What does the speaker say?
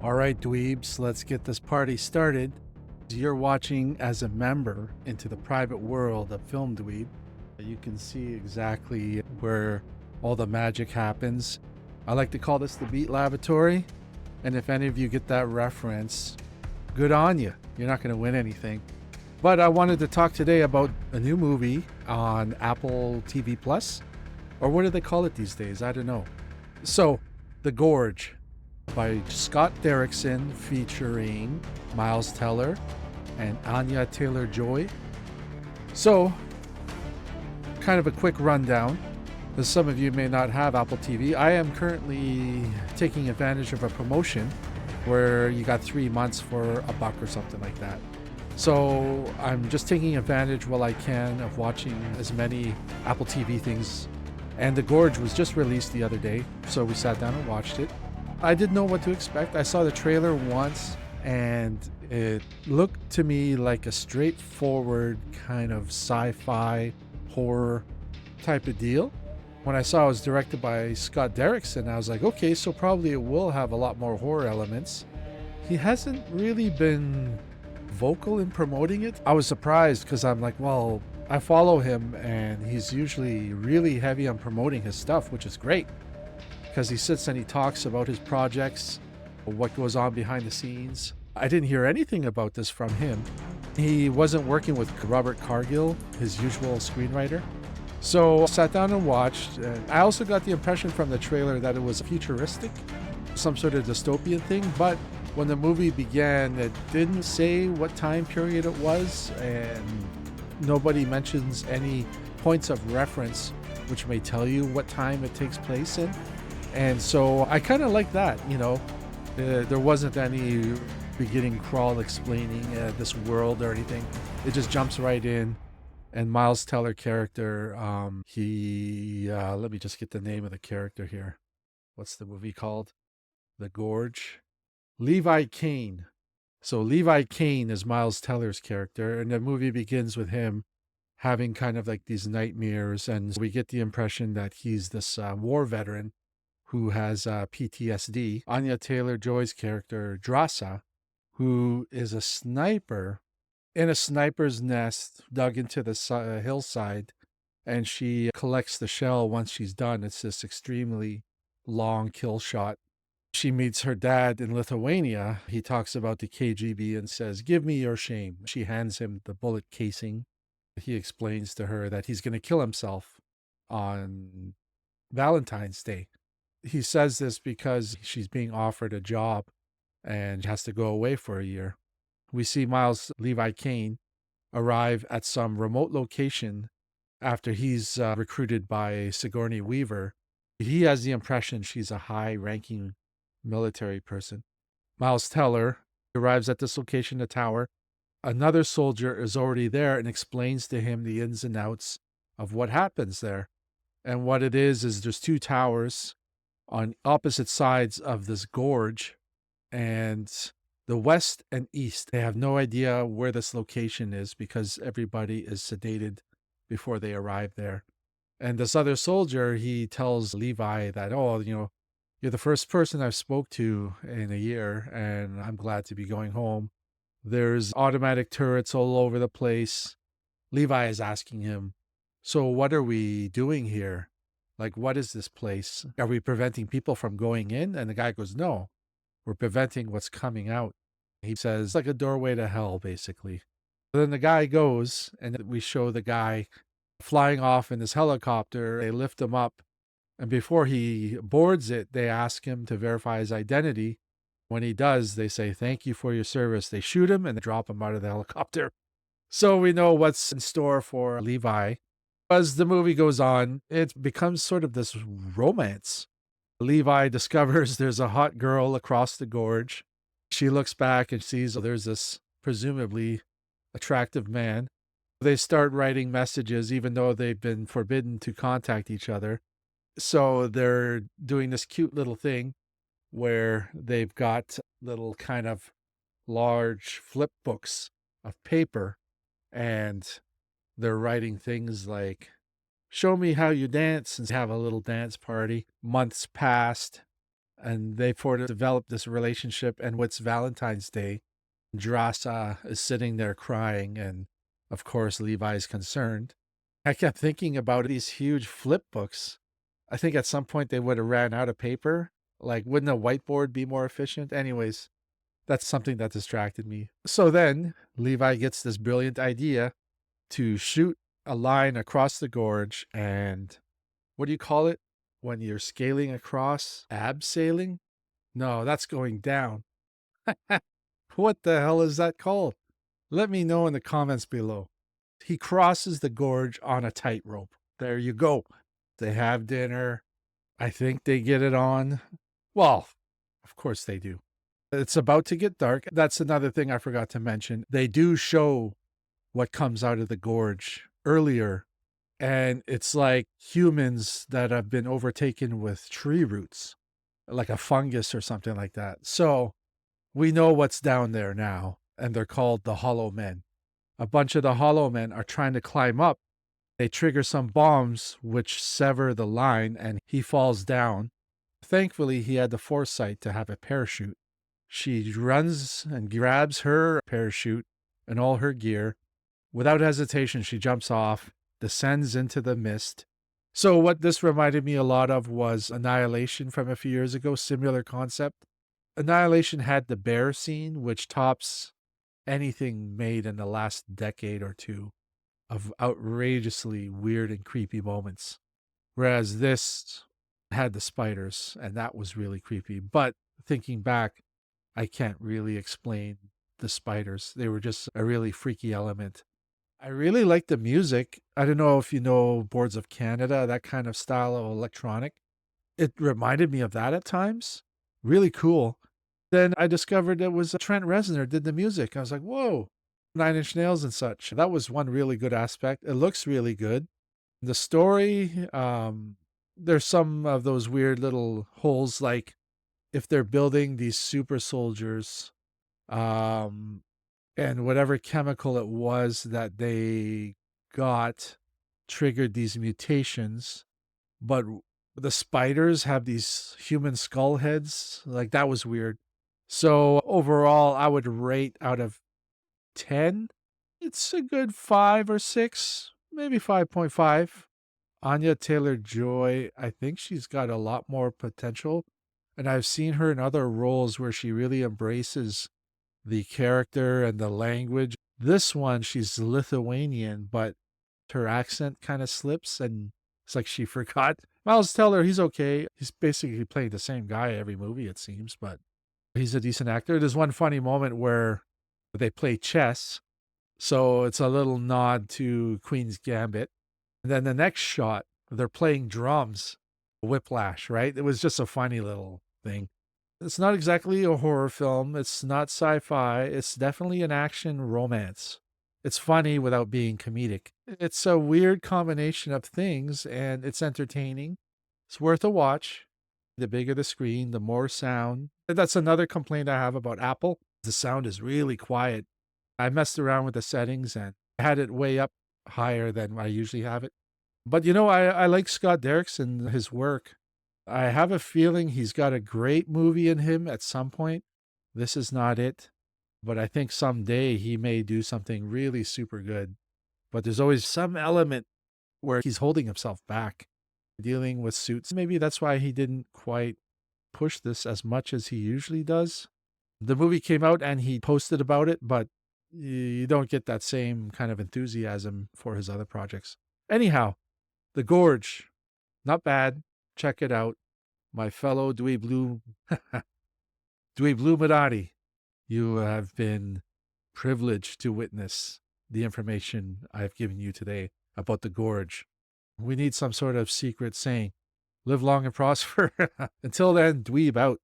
All right, dweebs, let's get this party started. You're watching as a member into the private world of Film Dweeb. You can see exactly where all the magic happens. I like to call this the Beat Laboratory. And if any of you get that reference, good on you. You're not going to win anything. But I wanted to talk today about a new movie on Apple TV Plus. Or what do they call it these days? I don't know. So, The Gorge by Scott Derrickson featuring Miles Teller and Anya Taylor-Joy. So, kind of a quick rundown, as some of you may not have Apple TV. I am currently taking advantage of a promotion where you got 3 months for $1 or something like that. So I'm just taking advantage while I can of watching as many Apple TV things. And The Gorge was just released the other day, so we sat down and watched it. I didn't know what to expect. I saw the trailer once, and it looked to me like a straightforward kind of sci-fi horror type of deal. When I saw it was directed by Scott Derrickson, I was like, okay, so probably it will have a lot more horror elements. He hasn't really been vocal in promoting it. I was surprised because I'm like, well, I follow him and he's usually really heavy on promoting his stuff, which is great because he sits and he talks about his projects, what goes on behind the scenes. I didn't hear anything about this from him. He wasn't working with Robert Cargill, his usual screenwriter. So I sat down and watched. And I also got the impression from the trailer that it was futuristic, some sort of dystopian thing, but when the movie began, it didn't say what time period it was, and nobody mentions any points of reference which may tell you what time it takes place in. And so I kind of like that, there wasn't any beginning crawl explaining this world or anything. It just jumps right in. And Miles Teller character, let me just get the name of the character here. What's the movie called? The Gorge. Levi Kane. So Levi Kane is Miles Teller's character, and the movie begins with him having kind of like these nightmares, and we get the impression that he's this war veteran who has PTSD. Anya Taylor-Joy's character, Drasa, who is a sniper in a sniper's nest dug into the hillside, and she collects the shell once she's done. It's this extremely long kill shot. She meets her dad in Lithuania. He talks about the KGB and says, "Give me your shame." She hands him the bullet casing. He explains to her that he's going to kill himself on Valentine's Day. He says this because she's being offered a job and has to go away for a year. We see Miles Levi Kane arrive at some remote location after he's recruited by Sigourney Weaver. He has the impression she's a high-ranking military person. Miles Teller arrives at this location, the tower. Another soldier is already there and explains to him the ins and outs of what happens there. And what it is there's 2 towers on opposite sides of this gorge, and the west and east, they have no idea where this location is because everybody is sedated before they arrive there. And this other soldier, he tells Levi that, you're the first person I've spoke to in a year, and I'm glad to be going home. There's automatic turrets all over the place. Levi is asking him, so what are we doing here? Like, what is this place? Are we preventing people from going in? And the guy goes, no, we're preventing what's coming out. He says, like a doorway to hell, basically. Then the guy goes, and we show the guy flying off in this helicopter. They lift him up. And before he boards it, they ask him to verify his identity. When he does, they say, "Thank you for your service." They shoot him and they drop him out of the helicopter. So we know what's in store for Levi. As the movie goes on, it becomes sort of this romance. Levi discovers there's a hot girl across the gorge. She looks back and sees there's this presumably attractive man. They start writing messages even though they've been forbidden to contact each other. So they're doing this cute little thing where they've got little kind of large flip books of paper, and they're writing things like, "Show me how you dance," and have a little dance party. Months passed, and they sort of develop this relationship. And it's Valentine's Day. Drasa is sitting there crying, and of course, Levi's concerned. I kept thinking about these huge flip books. I think at some point they would have ran out of paper. Like, wouldn't a whiteboard be more efficient? Anyways, that's something that distracted me. So then Levi gets this brilliant idea to shoot a line across the gorge. And what do you call it when you're scaling across? Abseiling? No, that's going down. What the hell is that called? Let me know in the comments below. He crosses the gorge on a tightrope. There you go. They have dinner. I think they get it on. Well, of course they do. It's about to get dark. That's another thing I forgot to mention. They do show what comes out of the gorge earlier, and it's like humans that have been overtaken with tree roots, like a fungus or something like that. So we know what's down there now, and they're called the Hollow Men. A bunch of the Hollow Men are trying to climb up. They trigger some bombs which sever the line, and he falls down. Thankfully, he had the foresight to have a parachute. She runs and grabs her parachute and all her gear. Without hesitation, she jumps off, descends into the mist. So what this reminded me a lot of was Annihilation from a few years ago, similar concept. Annihilation had the bear scene, which tops anything made in the last decade or two of outrageously weird and creepy moments. Whereas this had the spiders, and that was really creepy. But thinking back, I can't really explain the spiders. They were just a really freaky element. I really like the music. I don't know if you know Boards of Canada, that kind of style of electronic. It reminded me of that at times. Really cool. Then I discovered it was Trent Reznor did the music. I was like, whoa, Nine Inch Nails and such. That was one really good aspect. It looks really good. The story, there's some of those weird little holes, like if they're building these super soldiers, and whatever chemical it was that they got triggered these mutations, but the spiders have these human skull heads. Like, that was weird. So overall, I would rate out of 10, it's a good 5 or 6, maybe 5.5. Anya Taylor-Joy, I think she's got a lot more potential. And I've seen her in other roles where she really embraces the character and the language. This one, she's Lithuanian, but her accent kind of slips, and it's like she forgot. Miles Teller, he's okay. He's basically playing the same guy every movie, it seems, but he's a decent actor. There's one funny moment where they play chess, so it's a little nod to Queen's Gambit. And then the next shot, they're playing drums. Whiplash, right? It was just a funny little thing. It's not exactly a horror film. It's not sci-fi. It's definitely an action romance. It's funny without being comedic. It's a weird combination of things, and it's entertaining. It's worth a watch. The bigger the screen, the more sound. That's another complaint I have about Apple. The sound is really quiet. I messed around with the settings and had it way up higher than I usually have it. But I like Scott Derrickson, his work. I have a feeling he's got a great movie in him at some point. This is not it. But I think someday he may do something really super good. But there's always some element where he's holding himself back, dealing with suits. Maybe that's why he didn't quite push this as much as he usually does. The movie came out and he posted about it, but you don't get that same kind of enthusiasm for his other projects. Anyhow, The Gorge, not bad. Check it out. My fellow Dweeb Blue Dweebluminati, you have been privileged to witness the information I've given you today about The Gorge. We need some sort of secret saying. Live long and prosper. Until then, dweeb out.